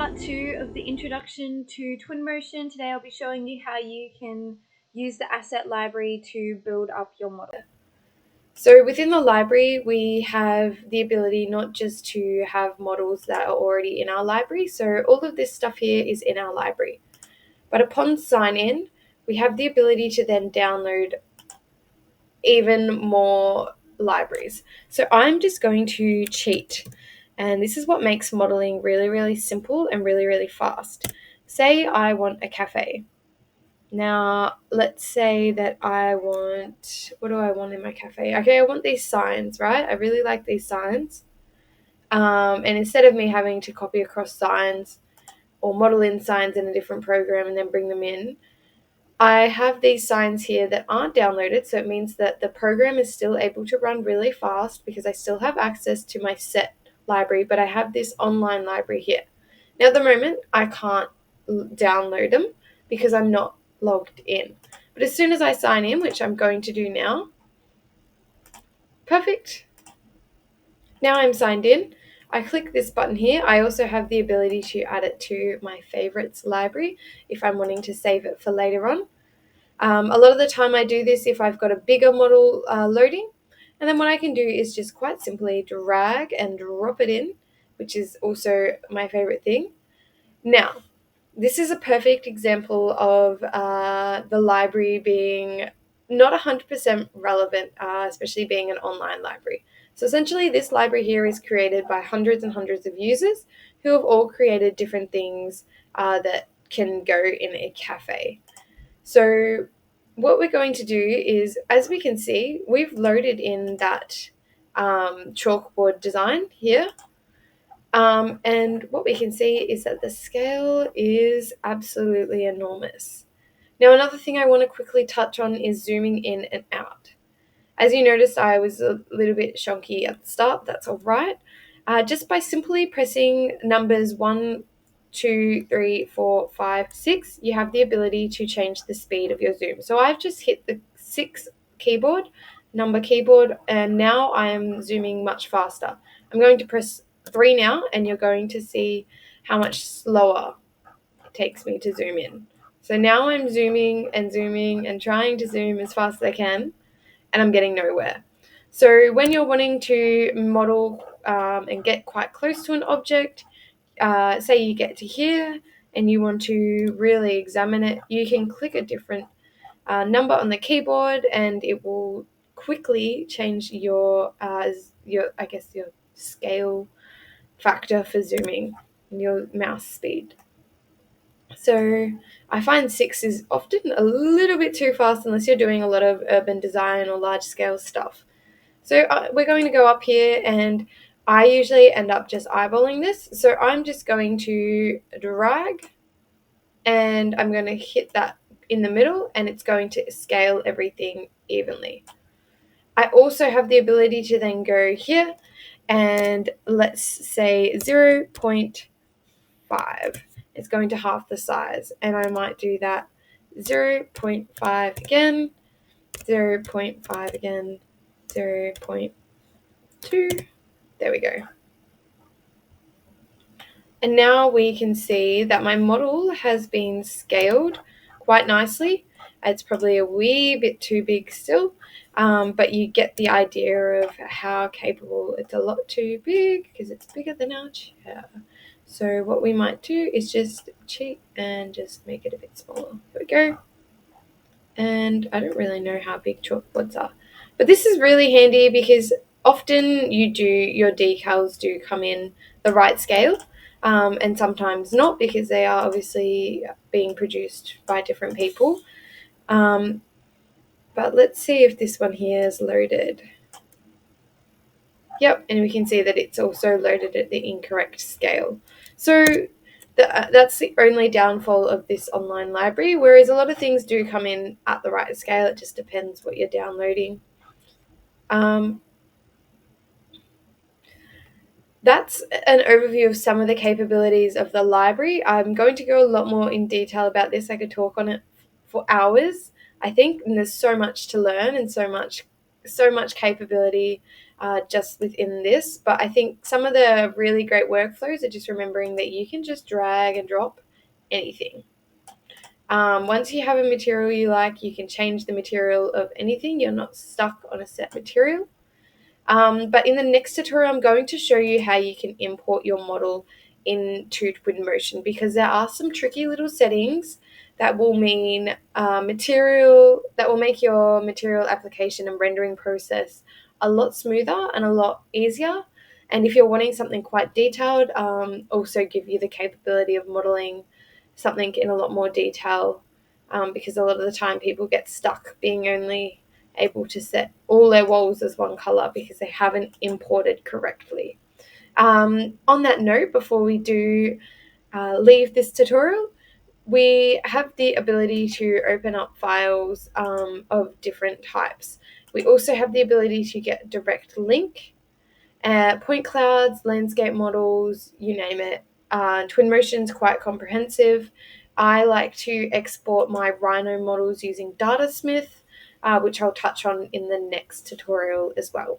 part 2 of the introduction to Twinmotion. Today I'll be showing you how you can use the asset library to build up your model. So within the library, we have the ability not just to have models that are already in our library. So all of this stuff here is in our library. But upon sign in, we have the ability to then download even more libraries. So I'm just going to cheat. And this is what makes modeling really, really simple and really, really fast. Say I want a cafe. Now, let's say that I want, what do I want in my cafe? Okay, I want these signs, right? I really like these signs. And instead of me having to copy across signs or model in signs in a different program and then bring them in, I have these signs here that aren't downloaded, so it means that the program is still able to run really fast because I still have access to my set library, but I have this online library here. Now, at the moment, I can't download them because I'm not logged in. But as soon as I sign in, which I'm going to do now, perfect. Now I'm signed in. I click this button here. I also have the ability to add it to my favorites library if I'm wanting to save it for later on. A lot of the time I do this if I've got a bigger model loading. And then what I can do is just quite simply drag and drop it in, which is also my favorite thing. Now, this is a perfect example of the library being not 100% relevant, especially being an online library. So essentially, this library here is created by hundreds and hundreds of users who have all created different things that can go in a cafe. So what we're going to do is, as we can see, we've loaded in that chalkboard design here. And what we can see is that the scale is absolutely enormous. Now, another thing I want to quickly touch on is zooming in and out. As you noticed, I was a little bit chunky at the start. That's all right. Just by simply pressing numbers 1, 2, 3, 4, 5, 6, you have the ability to change the speed of your zoom. So I've just hit the 6 number keyboard, and now I am zooming much faster. I'm going to press 3 now, and you're going to see how much slower it takes me to zoom in. So now I'm zooming and trying to zoom as fast as I can, and I'm getting nowhere. So when you're wanting to model and get quite close to an object, say you get to here and you want to really examine it, you can click a different number on the keyboard and it will quickly change your scale factor for zooming and your mouse speed. So I find 6 is often a little bit too fast unless you're doing a lot of urban design or large scale stuff. So we're going to go up here, and I usually end up just eyeballing this. So I'm just going to drag and I'm going to hit that in the middle, and it's going to scale everything evenly. I also have the ability to then go here and let's say 0.5. It's going to half the size, and I might do that 0.5 again, 0.5 again, 0.2. There we go. And now we can see that my model has been scaled quite nicely. It's probably a wee bit too big still, but you get the idea of how capable. It's a lot too big because it's bigger than our chair. So what we might do is just cheat and just make it a bit smaller. There we go. And I don't really know how big chalkboards are, but this is really handy because often your decals do come in the right scale, and sometimes not because they are obviously being produced by different people. But let's see if this one here is loaded. Yep, and we can see that it's also loaded at the incorrect scale. So that's the only downfall of this online library, whereas a lot of things do come in at the right scale. It just depends what you're downloading. That's an overview of some of the capabilities of the library. I'm going to go a lot more in detail about this. I could talk on it for hours, I think, and there's so much to learn and so much so much capability just within this. But I think some of the really great workflows are just remembering that you can just drag and drop anything. Once you have a material you like, you can change the material of anything. You're not stuck on a set material. But in the next tutorial, I'm going to show you how you can import your model into Twinmotion, because there are some tricky little settings that will mean material that will make your material application and rendering process a lot smoother and a lot easier. And if you're wanting something quite detailed, also give you the capability of modeling something in a lot more detail, because a lot of the time people get stuck being only able to set all their walls as one color because they haven't imported correctly. On that note, before we do leave this tutorial, we have the ability to open up files of different types. We also have the ability to get direct link, point clouds, landscape models, you name it. Twinmotion's quite comprehensive. I like to export my Rhino models using Datasmith, which I'll touch on in the next tutorial as well.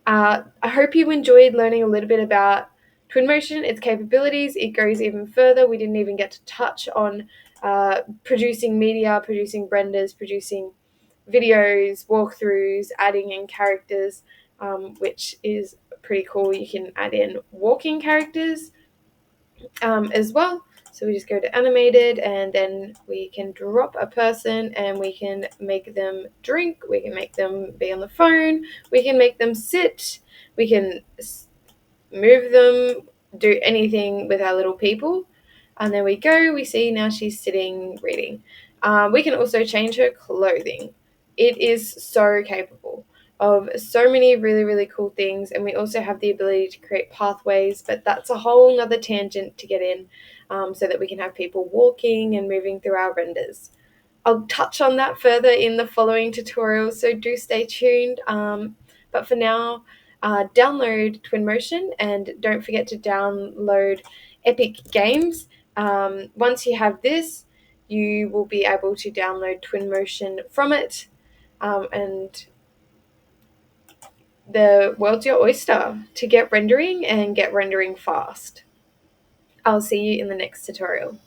I hope you enjoyed learning a little bit about Twinmotion, its capabilities. It goes even further. We didn't even get to touch on producing media, producing renders, producing videos, walkthroughs, adding in characters, which is pretty cool. You can add in walking characters as well. So we just go to animated, and then we can drop a person and we can make them drink, we can make them be on the phone, we can make them sit, we can move them, do anything with our little people. And there we go, we see now she's sitting reading. We can also change her clothing. It is so capable of so many really, really cool things. And we also have the ability to create pathways, but that's a whole nother tangent to get in, so that we can have people walking and moving through our renders. I'll touch on that further in the following tutorials, so do stay tuned. But for now, download Twinmotion, and don't forget to download Epic Games. Once you have this, you will be able to download Twinmotion from it, and the world's your oyster to get rendering and get rendering fast. I'll see you in the next tutorial.